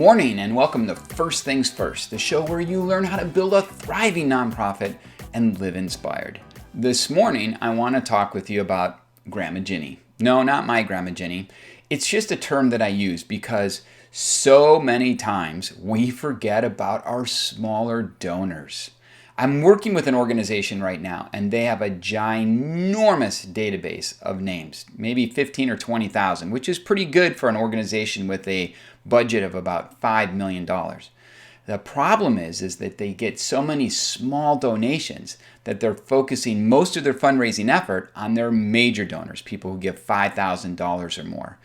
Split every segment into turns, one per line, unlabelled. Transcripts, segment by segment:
morning and welcome to First Things First, the show where you learn how to build a thriving nonprofit and live inspired. This morning, I want to talk with you about Grandma Gini. No, not my Grandma Gini. It's just a term that I use because so many times we forget about our smaller donors. I'm working with an organization right now and they have a ginormous database of names, maybe 15 or 20,000, which is pretty good for an organization with a budget of about $5 million. The problem is that they get so many small donations that they're focusing most of their fundraising effort on their major donors, people who give $5,000 or more.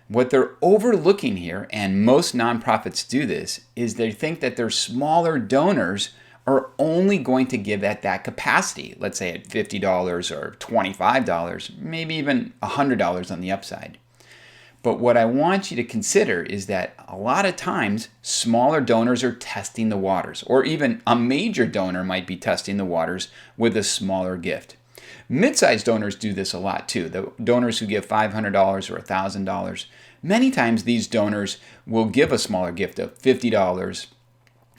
What they're overlooking here, and most nonprofits do this, is they think that their smaller donors are only going to give at that capacity, let's say at $50 or $25, maybe even $100 on the upside. But what I want you to consider is that a lot of times smaller donors are testing the waters, or even a major donor might be testing the waters with a smaller gift. Mid-sized donors do this a lot too. The donors who give $500 or $1,000, many times these donors will give a smaller gift of $50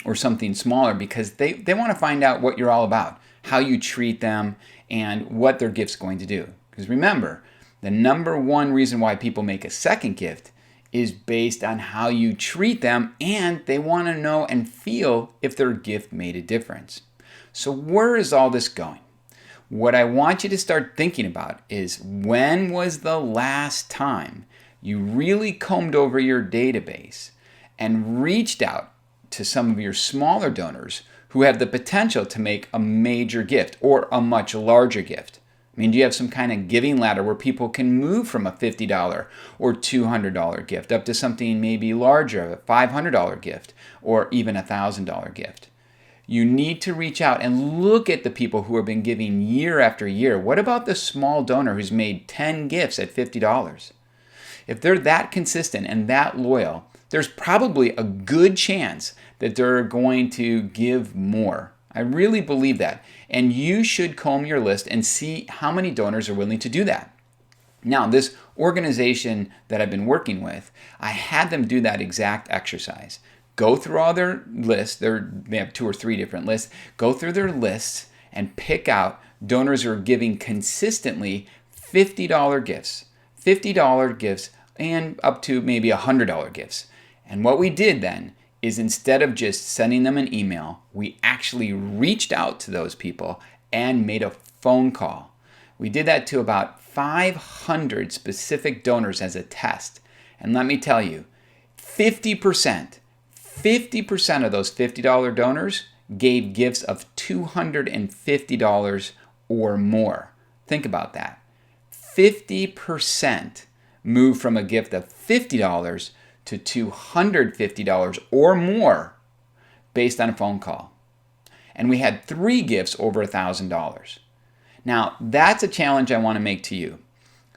or something smaller because they want to find out what you're all about, how you treat them, and what their gift's going to do. Because remember, the number one reason why people make a second gift is based on how you treat them, and they want to know and feel if their gift made a difference. So where is all this going? What I want you to start thinking about is, when was the last time you really combed over your database and reached out to some of your smaller donors who have the potential to make a major gift or a much larger gift? I mean, do you have some kind of giving ladder where people can move from a $50 or $200 gift up to something maybe larger, a $500 gift, or even a $1,000 gift? You need to reach out and look at the people who have been giving year after year. What about the small donor who's made 10 gifts at $50? If they're that consistent and that loyal, there's probably a good chance that they're going to give more. I really believe that. And you should comb your list and see how many donors are willing to do that. Now, this organization that I've been working with, I had them do that exact exercise. Go through all their lists. They have 2 or 3 different lists. Go through their lists and pick out donors who are giving consistently $50 gifts, $50 gifts, and up to maybe $100 gifts. And what we did then is, instead of just sending them an email, we actually reached out to those people and made a phone call. We did that to about 500 specific donors as a test. And let me tell you, 50% of those $50 donors gave gifts of $250 or more. Think about that. 50% moved from a gift of $50 to $250 or more based on a phone call. And we had 3 gifts over $1,000. Now, that's a challenge I want to make to you.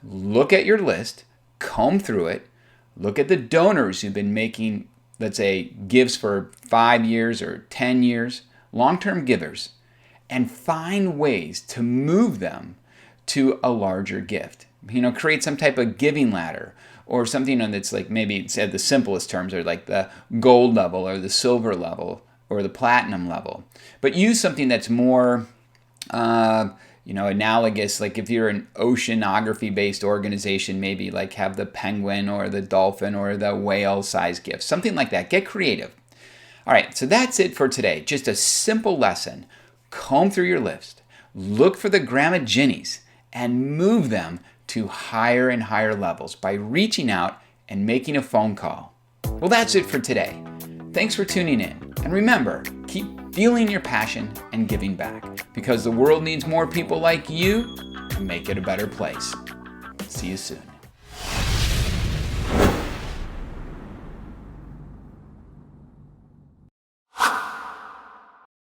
Look at your list, comb through it, look at the donors who've been making, let's say, gifts for 5 years or 10 years, long-term givers, and find ways to move them to a larger gift. Create some type of giving ladder, or something that's like, maybe said the simplest terms are like the gold level or the silver level or the platinum level. But use something that's more analogous. Like if you're an oceanography based organization, maybe like have the penguin or the dolphin or the whale size gift, something like that. Get creative. All right, so that's it for today. Just a simple lesson. Comb through your list, look for the Grandma Ginis, and move them to higher and higher levels by reaching out and making a phone call. Well, that's it for today. Thanks for tuning in. And remember, keep feeling your passion and giving back, because the world needs more people like you to make it a better place. See you soon.